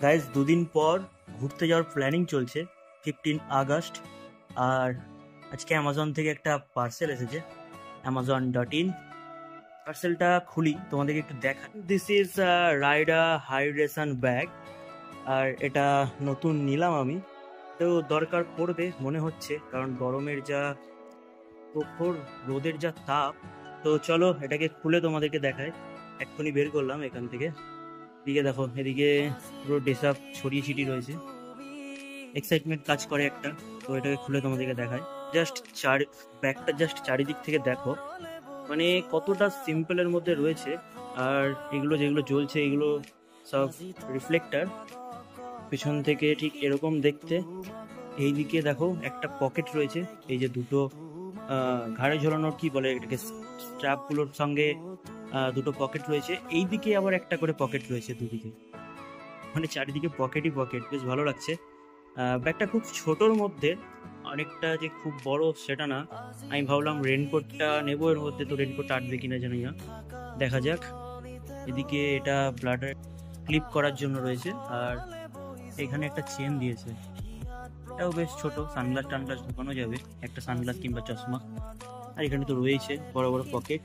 Guys দুদিন পর ঘুরতে যাওয়ার প্ল্যানিং চলছে 15 আগস্ট। আর আজকে অ্যামাজন থেকে একটা পার্সেল এসেছে amazon.in। পার্সেলটা খুলি তোমাদেরকে একটু দেখা। দিস ইজ রাইডা হাইড্রেশন ব্যাগ। আর এটা নতুন নিলাম আমি, তো দরকার পড়বে মনে হচ্ছে, কারণ গরমের যা প্রখর রোদের যা তাপ। তো চলো এটাকে খুলে তোমাদেরকে দেখায়। এক্ষুনি বের করলাম এখান থেকে। এদিকে দেখো, এদিকে পুরো ডেসাপ ছড়িয়ে ছিটিয়ে রয়েছে, এক্সাইটমেন্ট কাজ করে একটা। তো এটাকে খুলে তোমাদেরকে দেখায়। জাস্ট ব্যাগটা জাস্ট চারিদিক থেকে দেখো, মানে কতটা সিম্পলের মধ্যে রয়েছে। আর এগুলো যেগুলো জ্বলছে এগুলো সব রিফ্লেক্টার। পিছন থেকে ঠিক এরকম দেখতে। এইদিকে দেখো একটা পকেট রয়েছে, এই যে দুটো ঘাড়ে ঝোলানোর কি বলে এটাকে, স্ট্র্যাপগুলোর সঙ্গে দুটো পকেট রয়েছে। এইদিকে আবার একটা করে পকেট রয়েছে দুদিকে, মানে চারিদিকে পকেটই পকেট। বেশ ভালো লাগছে। ব্যাগটা খুব ছোটোর মধ্যে, অনেকটা যে খুব বড় সেটা না। আমি ভাবলাম রেনকোটটা নেবো এর মধ্যে, তো রেনকোটটা আটবে কিনা জানি না, দেখা যাক। এদিকে এটা ব্লাডার ক্লিপ করার জন্য রয়েছে। আর এখানে একটা চেন দিয়েছে, এটাও বেশ ছোট। সানগ্লাস টানগ্লাস ঢুকানো যাবে, একটা সানগ্লাস কিংবা চশমা। আর এখানে তো রয়েছে বড় বড় পকেট।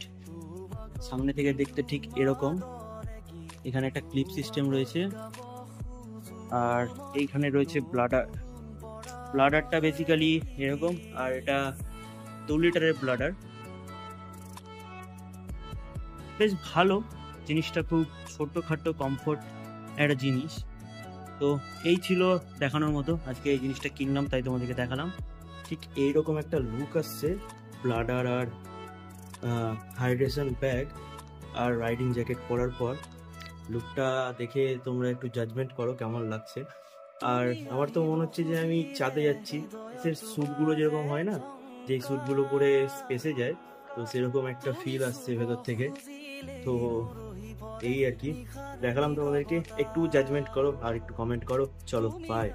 সামনে থেকে দেখতে ঠিক এরকম। এখানে একটা ক্লিপ সিস্টেম রয়েছে। আর এইখানে রয়েছে ব্লাডারটা বেসিক্যালি এরকম। আর এটা 2 লিটারের ব্লাডার। বেশ ভালো জিনিসটা, খুব ছোট্টখাটো কমফোর্ট একটা জিনিস। তো এই ছিল দেখানোর মতো। আজকে এই জিনিসটা কিনলাম তাই তোমাদেরকে দেখালাম। ঠিক এইরকম একটা লুক আসছে ব্লাডার আর হাইড্রেশন ব্যাগ আর রাইডিং জ্যাকেট পরার পর। লুকটা দেখে তোমরা একটু জাজমেন্ট করো কেমন লাগছে। আর আমার তো মনে হচ্ছে যে আমি চাঁদে যাচ্ছি। স্যুটগুলো যেরকম হয় না, যেই স্যুটগুলো পরে স্পেসে যায়, তো সেরকম একটা ফিল আসছে ভেতর থেকে। তো এই আর কি দেখালাম তোমাদেরকে। একটু জাজমেন্ট করো আর একটু কমেন্ট করো। চলো বাই।